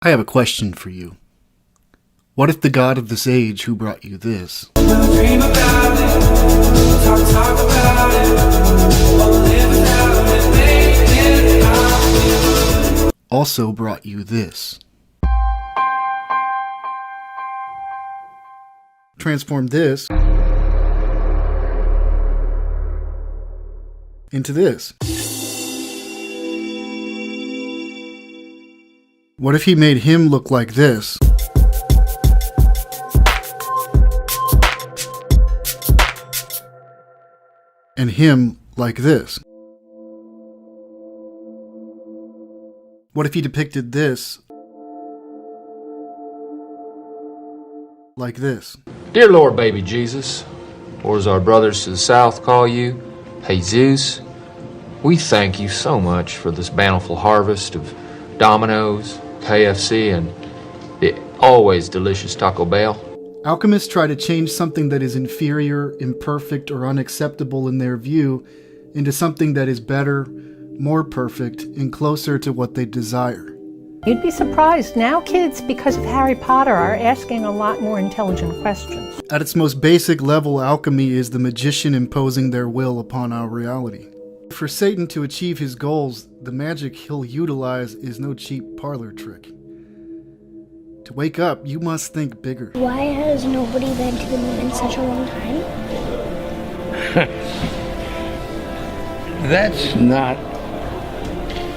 I have a question for you. What if the God of this age who brought you this Dream about it, talk about it, or live without it, make it out. also brought you this? Transform this into this. What if he made him look like this? And him like this? What if he depicted this like this? Dear Lord, baby Jesus, or as our brothers to the south call you, Jesus, we thank you so much for this bountiful harvest of Domino's, KFC, and the always delicious Taco Bell. Alchemists try to change something that is inferior, imperfect, or unacceptable in their view into something that is better, more perfect, and closer to what they desire. You'd be surprised. Now kids, because of Harry Potter, are asking a lot more intelligent questions. At its most basic level, alchemy is the magician imposing their will upon our reality. For Satan to achieve his goals, the magic he'll utilize is no cheap parlor trick. To wake up, you must think bigger. Why has nobody been to the moon in such a long time? That's not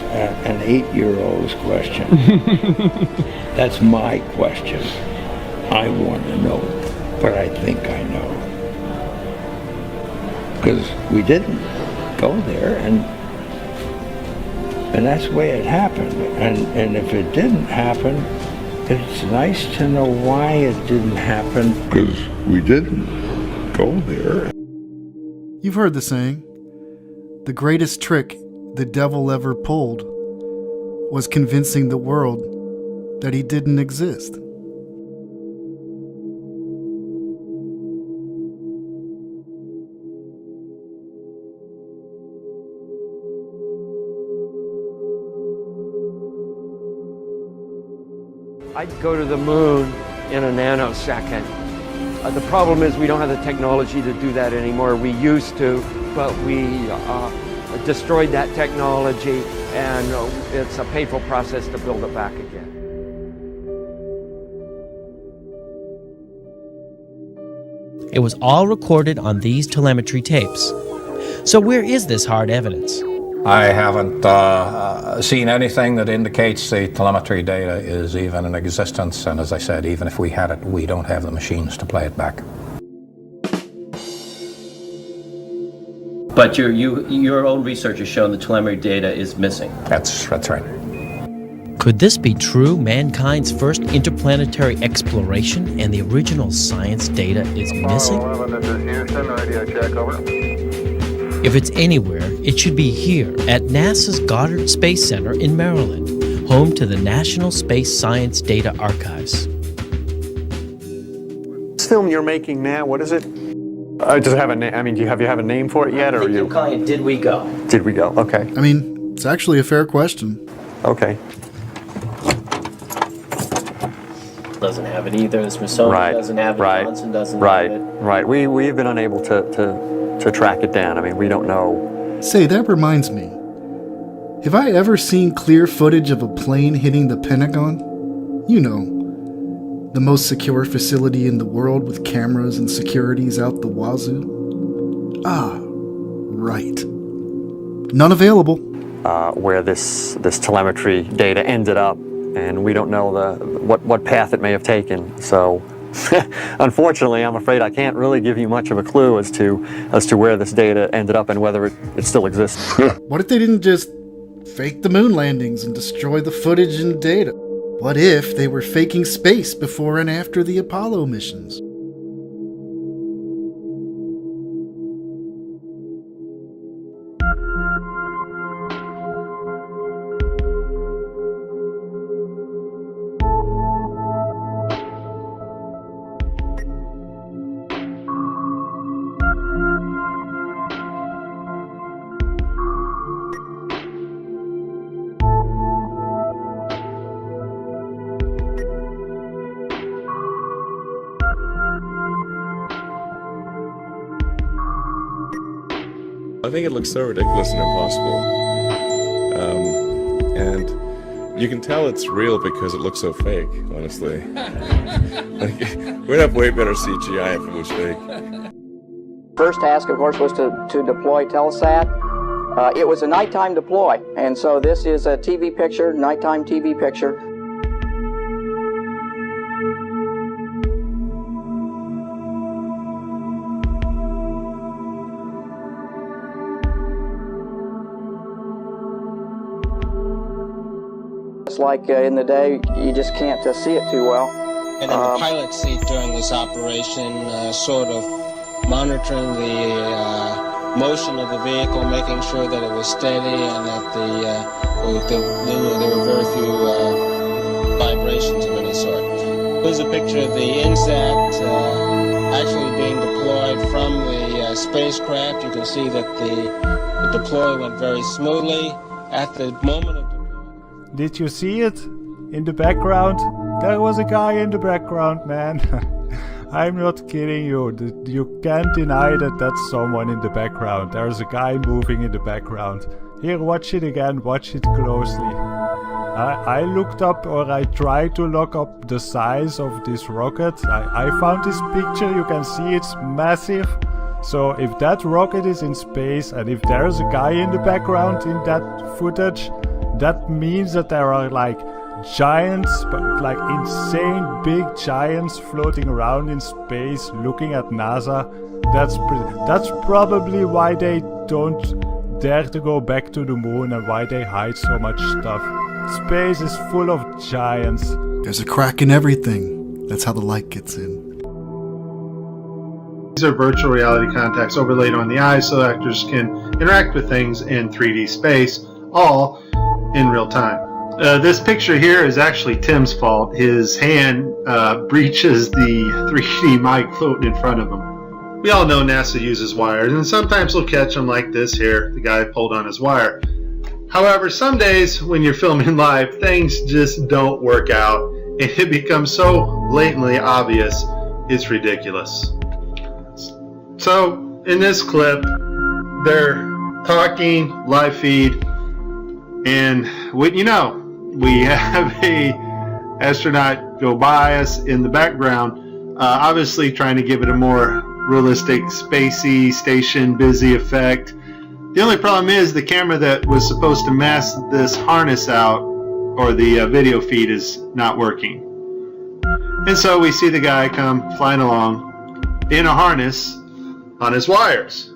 an 8-year-old's question. That's my question. I want to know, but I think I know. Because we didn't go there, and that's the way it happened. And if it didn't happen, it's nice to know why it didn't happen. Because we didn't go there. You've heard the saying, the greatest trick the devil ever pulled was convincing the world that he didn't exist. I'd go to the moon in a nanosecond. The problem is we don't have the technology to do that anymore. We used to, but we destroyed that technology, and it's a painful process to build it back again. It was all recorded on these telemetry tapes. So where is this hard evidence? I haven't seen anything that indicates the telemetry data is even in existence, and as I said, even if we had it, we don't have the machines to play it back. But your own research has shown the telemetry data is missing. That's right. Could this be true, mankind's first interplanetary exploration, and the original science data is missing? This is Houston, radio check, over. If it's anywhere, it should be here at NASA's Goddard Space Center in Maryland, home to the National Space Science Data Archives. This film you're making now, what is it? Does it have a name? I mean, do you have a name for it yet, or I'm calling it Did We Go? Did We Go? Okay. I mean, it's actually a fair question. Okay. Doesn't have it either. The Smithsonian doesn't have it. Johnson doesn't have it. Right. We've been unable to track it down. I mean, we don't know. Say, that reminds me. Have I ever seen clear footage of a plane hitting the Pentagon? You know, the most secure facility in the world with cameras and securities out the wazoo. Ah, right. None available. Where this telemetry data ended up, and we don't know what path it may have taken. So, unfortunately, I'm afraid I can't really give you much of a clue as to where this data ended up and whether it still exists. What if they didn't just fake the moon landings and destroy the footage and data? What if they were faking space before and after the Apollo missions? I think it looks so ridiculous and impossible. And you can tell it's real because it looks so fake, honestly. Like, we'd have way better CGI if it was fake. First task, of course, was to deploy Telesat. It was a nighttime deploy, and so this is a TV picture, nighttime TV picture. It's like in the day, you just can't see it too well. And in the pilot seat during this operation, sort of monitoring the motion of the vehicle, making sure that it was steady and that there were very few vibrations of any sort. Here's a picture of the INSAT actually being deployed from the spacecraft. You can see that the deploy went very smoothly. At the moment of Did you see it? In the background? There was a guy in the background, man. I'm not kidding you. You can't deny that that's someone in the background. There's a guy moving in the background. Here, watch it again. Watch it closely. I looked up, or I tried to look up the size of this rocket. I found this picture. You can see it's massive. So if that rocket is in space and if there's a guy in the background in that footage, that means that there are like giants, but like insane big giants floating around in space looking at NASA. That's probably why they don't dare to go back to the moon and why they hide so much stuff. Space is full of giants. There's a crack in everything. That's how the light gets in. These are virtual reality contacts overlaid on the eyes so actors can interact with things in 3D space, all in real time. This picture here is actually Tim's fault. His hand breaches the 3D mic floating in front of him. We all know NASA uses wires, and sometimes they'll catch them like this here. The guy pulled on his wire. However, some days when you're filming live, things just don't work out, and it becomes so blatantly obvious, it's ridiculous. So, in this clip, they're talking, live feed, and wouldn't you know, we have a astronaut go by us in the background, obviously trying to give it a more realistic, spacey, station busy effect. The only problem is the camera that was supposed to mask this harness out, or the video feed, is not working. And so we see the guy come flying along in a harness on his wires.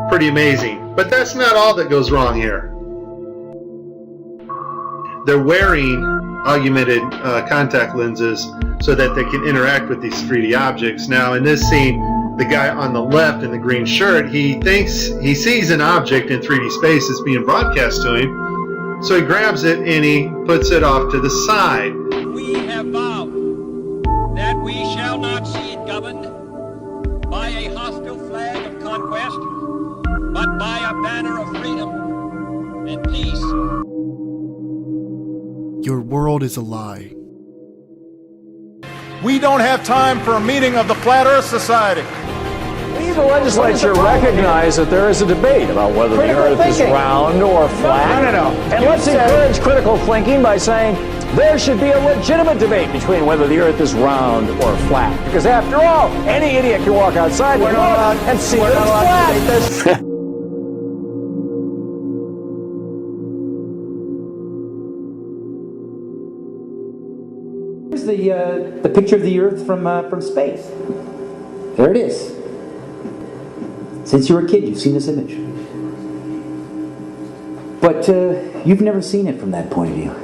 Pretty amazing. But that's not all that goes wrong here. They're wearing augmented contact lenses so that they can interact with these 3D objects. Now in this scene, the guy on the left in the green shirt, he thinks he sees an object in 3D space that's being broadcast to him, so he grabs it and he puts it off to the side. We have vowed that we shall not see it governed by a hostile flag of conquest, but by a banner of freedom and peace. Your world is a lie. We don't have time for a meeting of the Flat Earth Society. The legislature recognized that there is a debate about whether the Earth is round or flat. No. And let's encourage critical thinking by saying there should be a legitimate debate between whether the Earth is round or flat. Because after all, any idiot can walk outside and see that it's flat. Here's the picture of the Earth from space. There it is. Since you were a kid, you've seen this image. But you've never seen it from that point of view.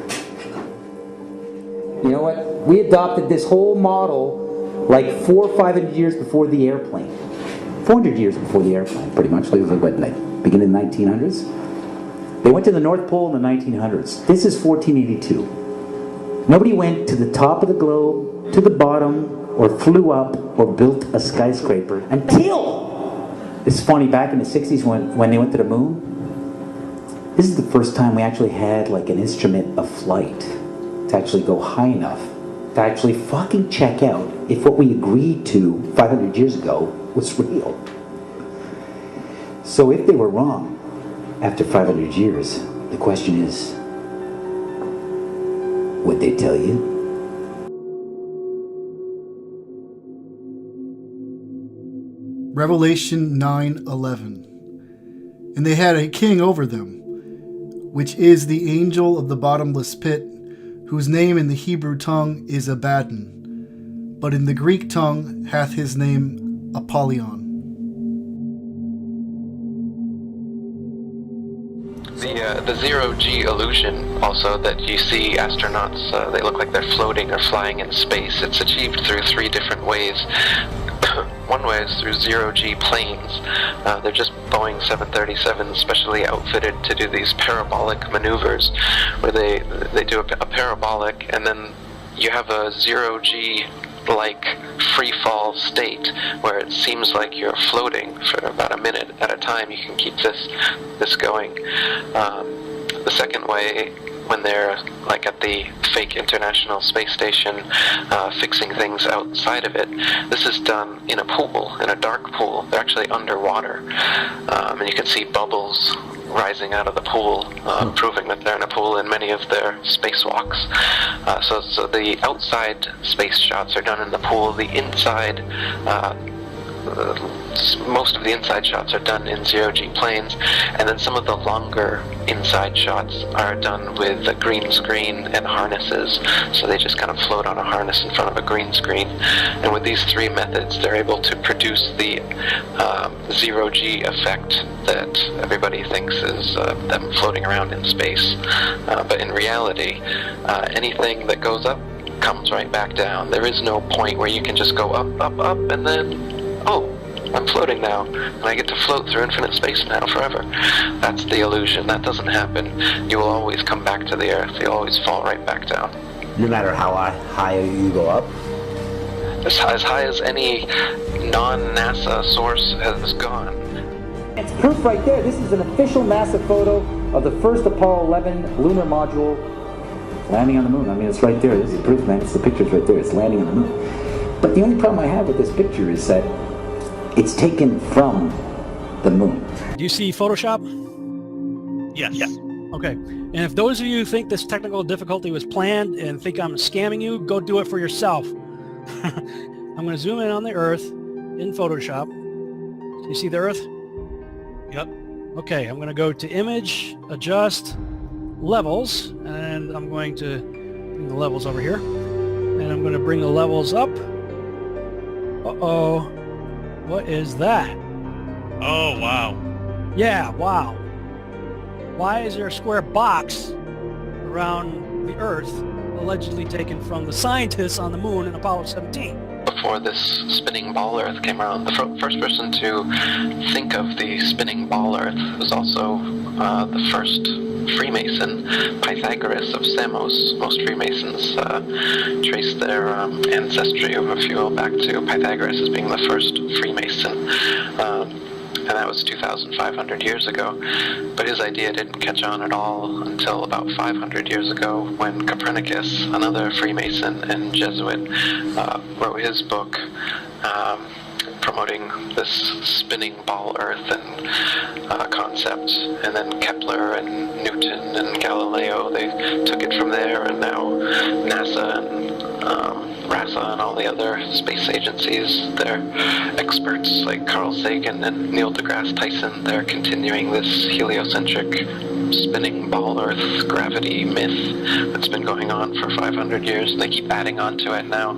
You know what? We adopted this whole model like 400 or 500 years before the airplane. 400 years before the airplane, pretty much. It was like, what, like beginning of the 1900s? They went to the North Pole in the 1900s. This is 1482. Nobody went to the top of the globe, to the bottom, or flew up, or built a skyscraper until... It's funny, back in the 60s when they went to the moon, this is the first time we actually had like an instrument of flight to actually go high enough to actually fucking check out if what we agreed to 500 years ago was real. So if they were wrong, after 500 years, the question is, would they tell you? Revelation 9:11. And they had a king over them, which is the angel of the bottomless pit, whose name in the Hebrew tongue is Abaddon, but in the Greek tongue hath his name Apollyon. The zero-G illusion also that you see astronauts, they look like they're floating or flying in space. It's achieved through 3 different ways. One way is through zero-G planes. They're just Boeing 737s specially outfitted to do these parabolic maneuvers where they do a parabolic and then you have a zero-G like free fall state where it seems like you're floating for about a minute at a time. You can keep this going. The second way, when they're like at the fake International Space Station fixing things outside of it, this is done in a pool, in a dark pool. They're actually underwater, and you can see bubbles rising out of the pool, proving that they're in a pool in many of their spacewalks. So the outside space shots are done in the pool. The inside, most of the inside shots are done in zero-G planes, and then some of the longer inside shots are done with a green screen and harnesses. So they just kind of float on a harness in front of a green screen. And with these 3 methods, they're able to produce the zero-G effect that everybody thinks is them floating around in space. But in reality, anything that goes up comes right back down. There is no point where you can just go up, up, up, and then oh, I'm floating now, and I get to float through infinite space now forever. That's the illusion. That doesn't happen. You will always come back to the Earth. You'll always fall right back down. No matter how high you go up? As high as any non-NASA source has gone. It's proof right there. This is an official NASA photo of the first Apollo 11 lunar module landing on the moon. I mean, it's right there. This is proof, man. It's the picture's right there. It's landing on the moon. But the only problem I have with this picture is that it's taken from the moon. Do you see Photoshop? Yes. Okay. And if those of you think this technical difficulty was planned and think I'm scamming you, go do it for yourself. I'm going to zoom in on the Earth in Photoshop. You see the Earth? Yep. Okay, I'm going to go to Image, Adjust, Levels, and I'm going to bring the levels over here. And I'm going to bring the levels up. Uh-oh. What is that? Oh, wow. Yeah, wow. Why is there a square box around the Earth allegedly taken from the scientists on the moon in Apollo 17? Before this spinning ball Earth came around, the first person to think of the spinning ball Earth was also the first Freemason, Pythagoras of Samos. Most Freemasons trace their ancestry of a few back to Pythagoras as being the first Freemason. And that was 2,500 years ago. But his idea didn't catch on at all until about 500 years ago when Copernicus, another Freemason and Jesuit, wrote his book promoting this spinning ball Earth and concept. And then Kepler and Newton and Galileo, they took it from there, and now NASA and RASA and all the other space agencies, they're experts like Carl Sagan and Neil deGrasse Tyson. They're continuing this heliocentric spinning ball Earth gravity myth that's been going on for 500 years, and they keep adding on to it now.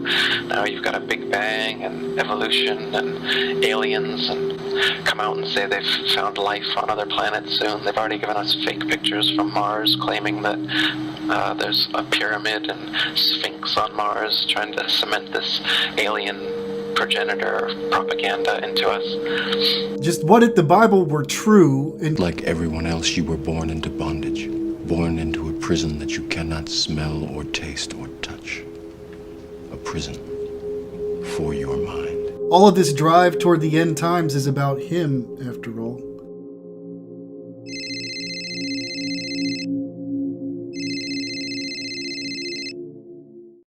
Now you've got a Big Bang and evolution and aliens, and come out and say they've found life on other planets soon. They've already given us fake pictures from Mars claiming that there's a pyramid and Sphinx on Mars, trying to cement this alien progenitor propaganda into us. Just what if the Bible were true? And like everyone else, you were born into bondage, born into a prison that you cannot smell or taste or touch. A prison for your mind. All of this drive toward the end times is about him, after all.